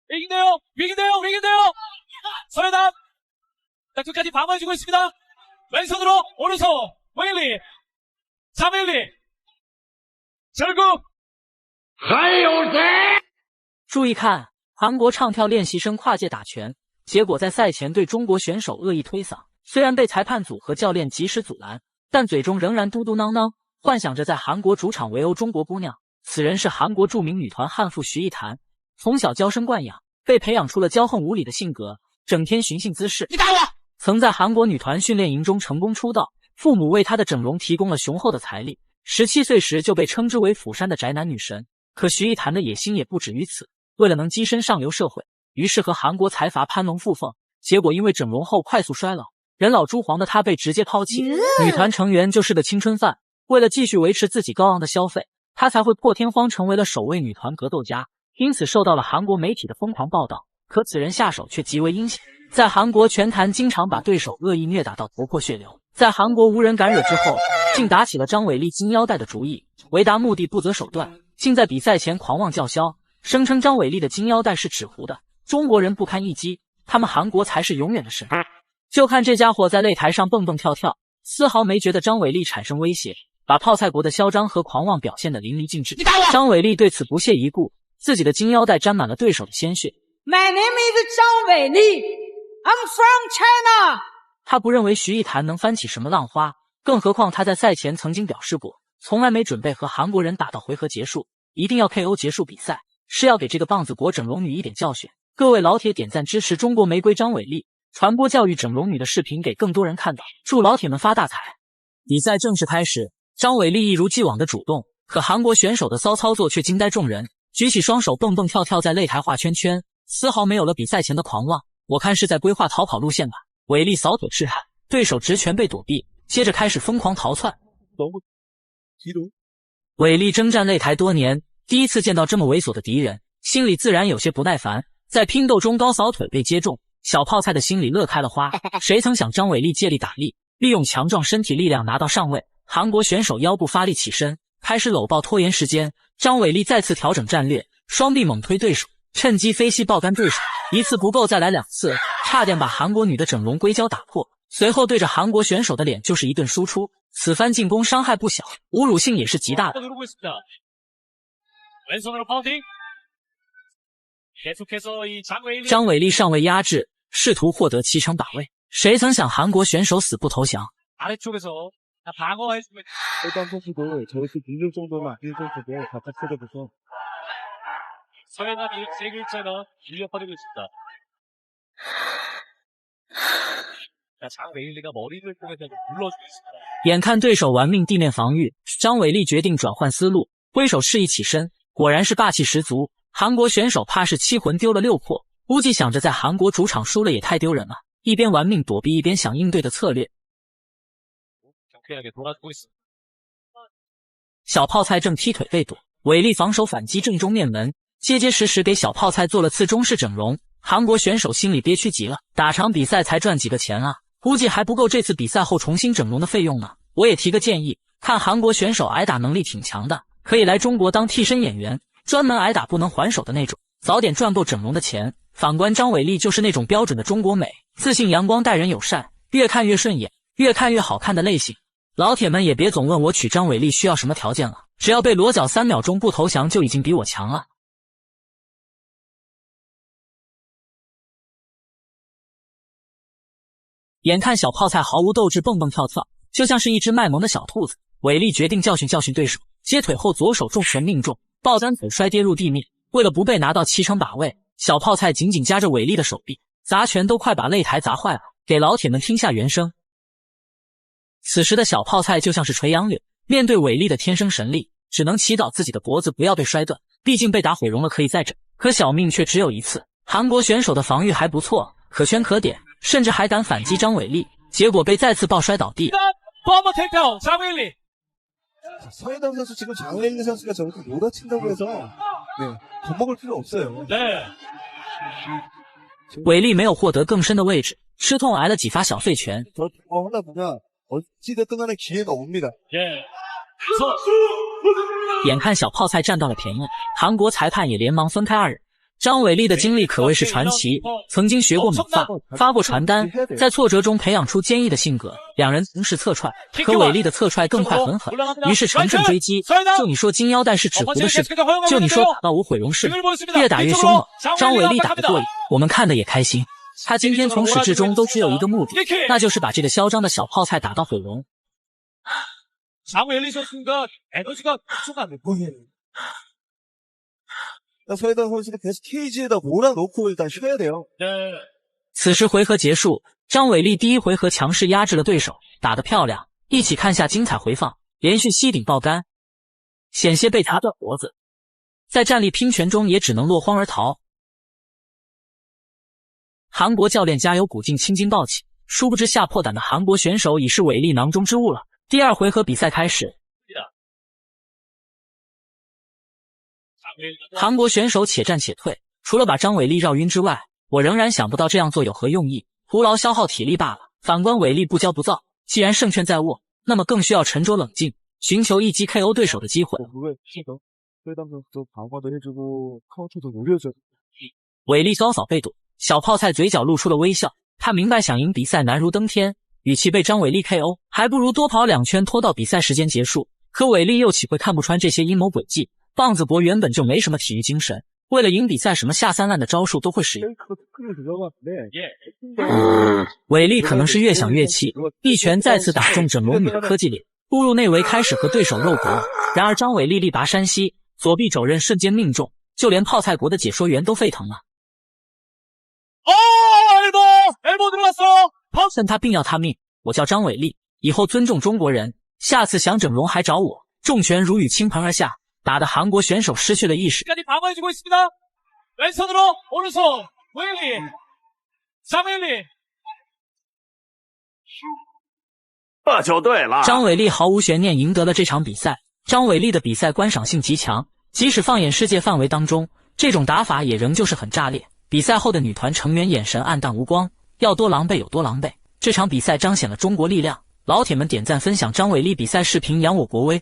위기인데요. 위기인데요. 위기인데요. 서해단 자, 끝까지 방어해주고 있습니다. 왼손으로 오른손 웨일리 3웨일리 결국 注意看，韩国唱跳练习生跨界打拳，结果在赛前对中国选手恶意推搡，虽然被裁判组和教练及时阻拦，但嘴中仍然嘟嘟囔囔，幻想着在韩国主场围殴中国姑娘。此人是韩国著名女团汉服徐艺坛，从小娇生惯养，被培养出了骄横无理的性格，整天寻衅滋事。你打我！曾在韩国女团训练营中成功出道，父母为她的整容提供了雄厚的财力。17岁时就被称之为釜山的宅男女神。可徐艺坛的野心也不止于此，为了能跻身上流社会，于是和韩国财阀攀龙附凤，结果因为整容后快速衰老，人老珠黄的她被直接抛弃。女团成员就是个青春饭，为了继续维持自己高昂的消费，她才会破天荒成为了首位女团格斗家，因此受到了韩国媒体的疯狂报道。可此人下手却极为阴险，在韩国拳坛经常把对手恶意虐打到头破血流。在韩国无人敢惹之后，竟打起了张伟丽金腰带的主意，为达目的不择手段，竟在比赛前狂妄叫嚣，声称张伟丽的金腰带是纸糊的，中国人不堪一击，他们韩国才是永远的神。就看这家伙在擂台上蹦蹦跳跳，丝毫没觉得张伟丽产生威胁，把泡菜国的嚣张和狂妄表现得淋漓尽致。张伟丽对此不屑一顾，自己的金腰带沾满了对手的鲜血。My name is 张伟丽 I'm from China。 他不认为徐艺坛能翻起什么浪花，更何况他在赛前曾经表示过，从来没准备和韩国人打到回合结束，一定要 KO 结束比赛，是要给这个棒子国整容女一点教训。各位老铁点赞支持中国玫瑰张伟丽，传播教育整容女的视频给更多人看到，祝老铁们发大财。比赛正式开始，张伟丽一如既往的主动，可韩国选手的骚操作却惊呆众人，举起双手蹦蹦跳跳在擂台画圈圈，丝毫没有了比赛前的狂妄，我看是在规划逃跑路线吧。伟丽扫腿试探，对手直拳被躲避，接着开始疯狂逃窜。伟丽征战擂台多年，第一次见到这么猥琐的敌人，心里自然有些不耐烦。在拼斗中高扫腿被接中，小泡菜的心里乐开了花。谁曾想张伟丽借力打力，利用强壮身体力量拿到上位。韩国选手腰部发力起身，开始搂抱拖延时间。张伟丽再次调整战略，双臂猛推对手，趁机飞膝爆肝对手，一次不够再来2次，差点把韩国女的整容硅胶打破。随后对着韩国选手的脸就是一顿输出，此番进攻伤害不小，侮辱性也是极大的。张伟丽上位压制，试图获得7成把位，谁曾想韩国选手死不投降。일단 선수도 저렇게 밀릴 정도면 아닐 정도로 바깥쪽에서 서해남 3글자가 밀려 퍼지고 있습니다. 장웨일리가 머리를 통해서 눌러주고 있습니다. 眼看对手玩命地面防御，张伟丽决定转换思路，挥手示意起身，果然是霸气十足。韩国选手怕是7魂丢了6魄，估计想着在韩国主场输了也太丢人了，一边玩命躲避一边想应对的策略。小泡菜正踢腿被躲，伟丽防守反击正中面门，结结实实给小泡菜做了次中式整容。韩国选手心里憋屈极了，打场比赛才赚几个钱啊，估计还不够这次比赛后重新整容的费用呢。我也提个建议，看韩国选手挨打能力挺强的，可以来中国当替身演员，专门挨打不能还手的那种，早点赚够整容的钱。反观张伟丽就是那种标准的中国美，自信阳光待人友善，越看越顺眼，越看越好看的类型。老铁们也别总问我娶张伟丽需要什么条件了，只要被裸脚3秒钟不投降就已经比我强了。眼看小泡菜毫无斗志蹦蹦跳跳，就像是一只卖萌的小兔子，伟丽决定教训教训对手，接腿后左手重拳命中，抱单腿摔跌入地面。为了不被拿到7成把位，小泡菜紧紧夹着伟丽的手臂，砸拳都快把擂台砸坏了，给老铁们听下原声。此时的小泡菜就像是垂杨柳，面对伟丽的天生神力，只能祈祷自己的脖子不要被摔断，毕竟被打毁容了可以再整，可小命却只有一次。韩国选手的防御还不错，可圈可点，甚至还敢反击张伟丽，结果被再次抱摔倒地。서해남 선수 지금 장웨일리 선수가 저렇게 몰아친다고 해서 겁먹을 필요 없어요. 伟丽没有获得更深的位置，吃痛挨了几发小碎拳。 하다 보면 어찌됐든 간에 기회가 옵니다. 眼看小泡菜占到了便宜，韩国裁判也连忙分开二人。张伟丽的经历可谓是传奇，曾经学过美发，发过传单，在挫折中培养出坚毅的性格。两人同时侧踹，可伟丽的侧踹更快很狠，于是乘胜追击。就你说金腰带是纸糊的事，就你说打到无毁容是，越打越凶猛。张伟丽打得过瘾，我们看的也开心。他今天从始至终都只有一个目的，那就是把这个嚣张的小泡菜打到毁容。 장웰리 선수가 에너지가 엄청나네. 서해당 선수는 계속 케이지에다 몰아놓고 일단 쉬어야 돼요. 此时回合结束，张伟丽第一回合强势压制了对手，打得漂亮。一起看下精彩回放，连续膝顶爆杆，险些被砸断脖子，在战力拼拳中也只能落荒而逃。韩国教练加油鼓劲，青筋暴起，殊不知吓破胆的韩国选手已是伟丽囊中之物了。第二回合比赛开始，韩国选手且战且退，除了把张伟丽绕晕之外，我仍然想不到这样做有何用意，徒劳消耗体力罢了。反观伟丽不骄不躁，既然胜券在握，那么更需要沉着冷静，寻求一击 KO 对手的机会。伟丽高扫被堵，小泡菜嘴角露出了微笑，他明白想赢比赛难如登天。 与其被张伟丽 KO， 还不如多跑2圈拖到比赛时间结束。可伟丽又岂会看不穿这些阴谋诡计？棒子博原本就没什么体育精神，为了赢比赛，什么下三滥的招数都会使用。伟丽可能是越想越气，一拳再次打中整容女的科技脸，步入内围开始和对手肉搏。然而张伟丽力拔山兮，左臂肘刃瞬间命中，就连泡菜国的解说员都沸腾了。엘보 들어갔어. 但他并要他命，我叫张伟丽，以后尊重中国人，下次想整容还找我。重拳如雨倾盆而下，打得韩国选手失去了意识。 방어해주고 있습니다. 왼손으로 오른손 웨일리 장웰리 这就对了。张伟丽毫无悬念赢得了这场比赛。张伟丽的比赛观赏性极强，即使放眼世界范围当中，这种打法也仍旧是很炸裂。比赛后的女团成员眼神暗淡无光，要多狼狈有多狼狈。这场比赛彰显了中国力量，老铁们点赞分享张伟丽比赛视频，扬我国威。